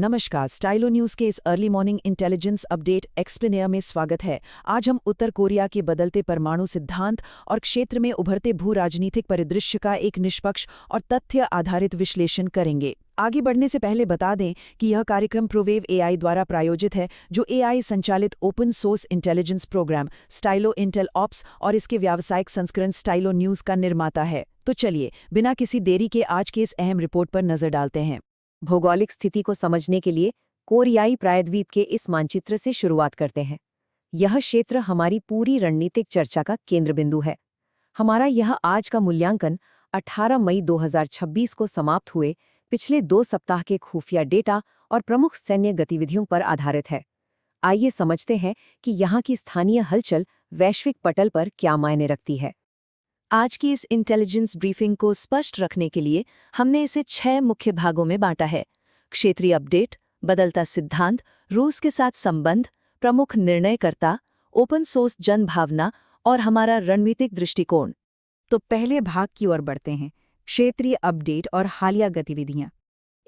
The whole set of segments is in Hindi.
नमस्कार, स्टाइलो न्यूज के इस अर्ली मॉर्निंग इंटेलिजेंस अपडेट एक्सप्लेनियर में स्वागत है। आज हम उत्तर कोरिया के बदलते परमाणु सिद्धांत और क्षेत्र में उभरते भू राजनीतिक परिदृश्य का एक निष्पक्ष और तथ्य आधारित विश्लेषण करेंगे। आगे बढ़ने से पहले बता दें कि यह कार्यक्रम प्रोवेव एआई द्वारा प्रायोजित है, जो एआई संचालित open source intelligence programme Stylo Intel ops और इसके व्यावसायिक संस्करण स्टाइलो न्यूज का निर्माता है। तो चलिए, बिना किसी देरी के आज के इस अहम रिपोर्ट पर नजर डालते हैं। भौगोलिक स्थिति को समझने के लिए कोरियाई प्रायद्वीप के इस मानचित्र से शुरुआत करते हैं। यह क्षेत्र हमारी पूरी रणनीतिक चर्चा का केंद्र बिंदु है। हमारा यह आज का मूल्यांकन 18 मई 2026 को समाप्त हुए पिछले 2 सप्ताह के खुफिया डेटा और प्रमुख सैन्य गतिविधियों पर आधारित है। आइए समझते हैं कि यहाँ की स्थानीय हलचल वैश्विक पटल पर क्या मायने रखती है। आज की इस इंटेलिजेंस ब्रीफिंग को स्पष्ट रखने के लिए हमने इसे 6 मुख्य भागों में बांटा है: क्षेत्रीय अपडेट, बदलता सिद्धांत, रूस के साथ संबंध, प्रमुख निर्णयकर्ता, ओपन सोर्स जनभावना और हमारा रणनीतिक दृष्टिकोण। तो पहले भाग की ओर बढ़ते हैं, क्षेत्रीय अपडेट और हालिया गतिविधियां।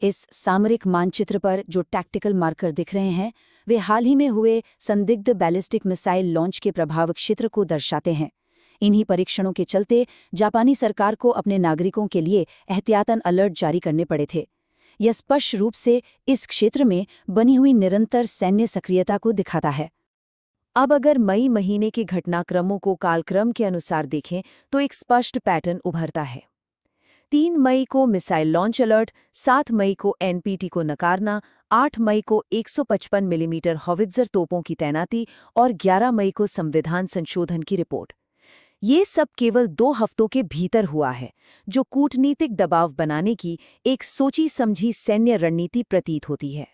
इस सामरिक मानचित्र पर जो टैक्टिकल मार्कर दिख रहे हैं, वे हाल ही में हुए संदिग्ध बैलिस्टिक मिसाइल लॉन्च के प्रभाव क्षेत्र को दर्शाते हैं। इन्हीं परीक्षणों के चलते जापानी सरकार को अपने नागरिकों के लिए एहतियातन अलर्ट जारी करने पड़े थे। यह स्पष्ट रूप से इस क्षेत्र में बनी हुई निरंतर सैन्य सक्रियता को दिखाता है। अब अगर मई महीने के घटनाक्रमों को कालक्रम के अनुसार देखें तो एक स्पष्ट पैटर्न उभरता है। 3 मई को मिसाइल लॉन्च अलर्ट, 7 मई को एनपीटी को नकारना, 8 मई को 155 मिलीमीटर हॉवित्जर तोपों की तैनाती और 11 मई को संविधान संशोधन की रिपोर्ट। ये सब केवल 2 हफ्तों के भीतर हुआ है, जो कूटनीतिक दबाव बनाने की एक सोची समझी सैन्य रणनीति प्रतीत होती है।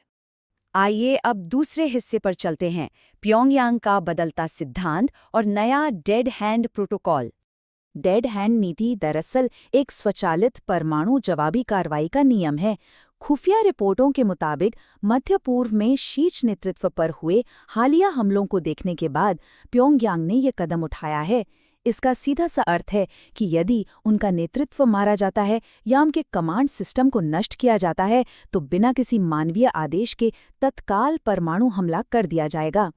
आइए अब दूसरे हिस्से पर चलते हैं, प्योंगयांग का बदलता सिद्धांत और नया dead hand protocol. Dead hand नीति दरअसल एक स्वचालित परमाणु जवाबी कार्रवाई का नियम है। खुफिया रिपोर्टों के मुताबिक मध्य पूर्व में शीर्ष नेतृत्व पर हुए हालिया हमलों को देखने के बाद प्योंगयांग ने ये कदम उठाया है। इसका सीधा सा अर्थ है कि यदि उनका नेतृत्व मारा जाता है या उनके कमांड सिस्टम को नष्ट किया जाता है, तो बिना किसी मानवीय आदेश के तत्काल परमाणु हमला कर दिया जाएगा।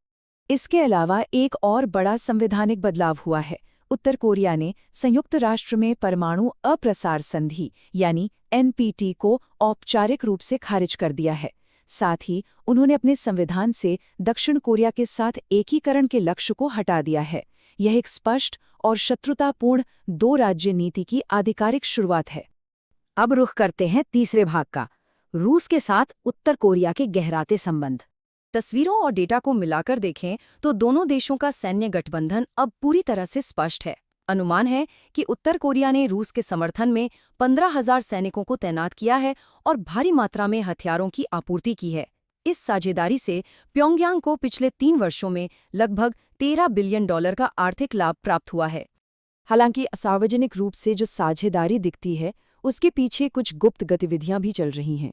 इसके अलावा एक और बड़ा संवैधानिक बदलाव हुआ है। उत्तर कोरिया ने संयुक्त राष्ट्र में परमाणु अप्रसार संधि यानी एनपीटी को औपचारिक रूप से खारिज कर दिया है। साथ ही उन्होंने अपने संविधान से दक्षिण कोरिया के साथ एकीकरण के लक्ष्य को हटा दिया है। यह एक स्पष्ट और शत्रुतापूर्ण 2 राज्य नीति की आधिकारिक शुरुआत है। अब रुख करते हैं तीसरे भाग का, रूस के साथ उत्तर कोरिया के गहराते संबंध। तस्वीरों और डेटा को मिलाकर देखें तो दोनों देशों का सैन्य गठबंधन अब पूरी तरह से स्पष्ट है। अनुमान है कि उत्तर कोरिया ने रूस के समर्थन में 15,000 सैनिकों को तैनात किया है और भारी मात्रा में हथियारों की आपूर्ति की है। इस साझेदारी से प्योंगयांग को पिछले 3 वर्षों में लगभग $13 बिलियन का आर्थिक लाभ प्राप्त हुआ है। हालांकि सार्वजनिक रूप से जो साझेदारी दिखती है, उसके पीछे कुछ गुप्त गतिविधियां भी चल रही हैं।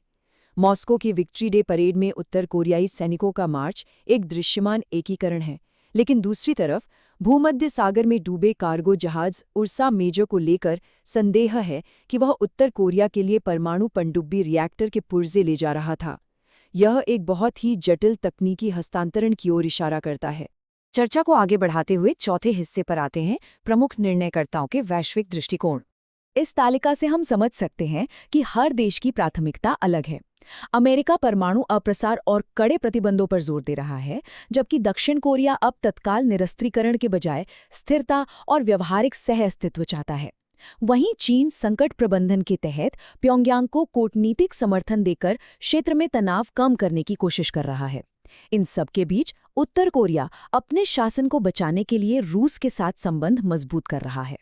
मॉस्को की विक्ट्री डे परेड में उत्तर कोरियाई सैनिकों का मार्च एक दृश्यमान एकीकरण है, लेकिन दूसरी तरफ भूमध्य सागर में डूबे कार्गो जहाज उर्सा मेजर को लेकर संदेह है कि वह उत्तर कोरिया के लिए परमाणु पनडुब्बी रिएक्टर के पुर्जे ले जा रहा था। यह एक बहुत ही जटिल तकनीकी हस्तांतरण की ओर इशारा करता है। चर्चा को आगे बढ़ाते हुए चौथे हिस्से पर आते हैं, प्रमुख निर्णयकर्ताओं के वैश्विक दृष्टिकोण। इस तालिका से हम समझ सकते हैं कि हर देश की प्राथमिकता अलग है। अमेरिका परमाणु अप्रसार और कड़े प्रतिबंधों पर जोर दे रहा है, जबकि दक्षिण कोरिया अब तत्काल निरस्त्रीकरण के बजाय स्थिरता और व्यवहारिक सह-अस्तित्व चाहता है। वहीं चीन संकट प्रबंधन के तहत प्योंगयांग को कूटनीतिक समर्थन देकर क्षेत्र में तनाव कम करने की कोशिश कर रहा है। इन सब के बीच उत्तर कोरिया अपने शासन को बचाने के लिए रूस के साथ संबंध मजबूत कर रहा है।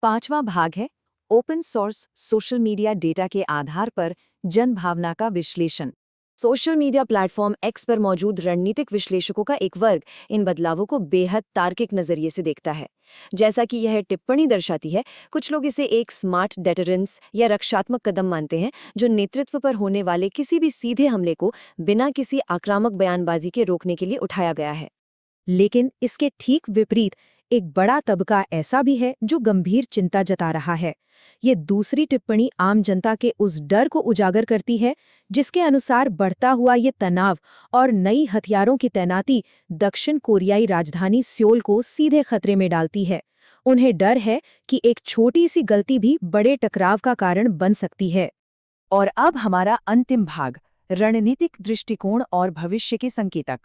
5वां भाग है open source social media data के आधार पर जनभावना का विश्लेषण। सोशल मीडिया प्लेटफॉर्म एक्स पर मौजूद रणनीतिक विश्लेषकों का एक वर्ग इन बदलावों को बेहद तार्किक नजरिए से देखता है। जैसा कि यह टिप्पणी दर्शाती है, कुछ लोग इसे एक स्मार्ट डेटरेंस या रक्षात्मक कदम मानते हैं, जो नेतृत्व पर होने वाले किसी भी सीधे हमले को बिना किसी आक्रामक बयानबाजी के रोकने के लिए उठाया गया है। लेकिन इसके ठीक विपरीत एक बड़ा तबका ऐसा भी है जो गंभीर चिंता जता रहा है। ये दूसरी टिप्पणी आम जनता के उस डर को उजागर करती है जिसके अनुसार बढ़ता हुआ ये तनाव और नई हथियारों की तैनाती दक्षिण कोरियाई राजधानी सियोल को सीधे खतरे में डालती है। उन्हें डर है कि एक छोटी सी गलती भी बड़े टकराव का कारण बन सकती है। और अब हमारा अंतिम भाग, रणनीतिक दृष्टिकोण और भविष्य के संकेतक।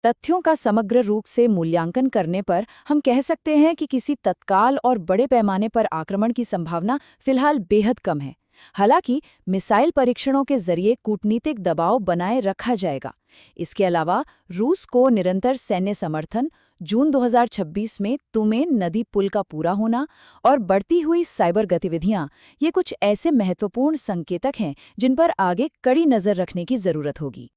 तथ्यों का समग्र रूप से मूल्यांकन करने पर हम कह सकते हैं कि किसी तत्काल और बड़े पैमाने पर आक्रमण की संभावना फिलहाल बेहद कम है। हालांकि मिसाइल परीक्षणों के जरिए कूटनीतिक दबाव बनाए रखा जाएगा। इसके अलावा रूस को निरंतर सैन्य समर्थन, जून 2026 में तुमेन नदी पुल का पूरा होना और बढ़ती हुई साइबर गतिविधियां, ये कुछ ऐसे महत्वपूर्ण संकेतक हैं जिन पर आगे कड़ी नजर रखने की जरूरत होगी।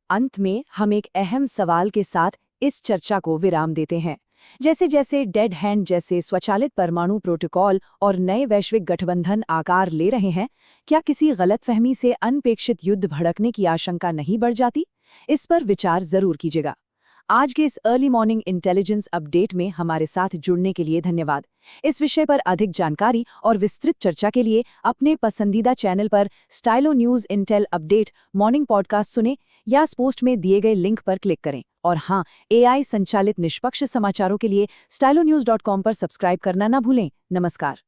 अंत में हम एक अहम सवाल के साथ इस चर्चा को विराम देते हैं। जैसे जैसे डेड हैंड जैसे स्वचालित परमाणु प्रोटोकॉल और नए वैश्विक गठबंधन आकार ले रहे हैं, क्या किसी गलतफहमी से अनपेक्षित युद्ध भड़कने की आशंका नहीं बढ़ जाती? इस पर विचार जरूर कीजिएगा। आज के इस अर्ली मॉर्निंग इंटेलिजेंस अपडेट में हमारे साथ जुड़ने के लिए धन्यवाद। इस विषय पर अधिक जानकारी और विस्तृत चर्चा के लिए अपने पसंदीदा चैनल पर Stylo news Intel update morning podcast सुनें या इस पोस्ट में दिए गए लिंक पर क्लिक करें। और हाँ, AI संचालित निष्पक्ष समाचारों के लिए stylonews.com पर सब्सक्राइब करना ना भूलें। नमस्कार।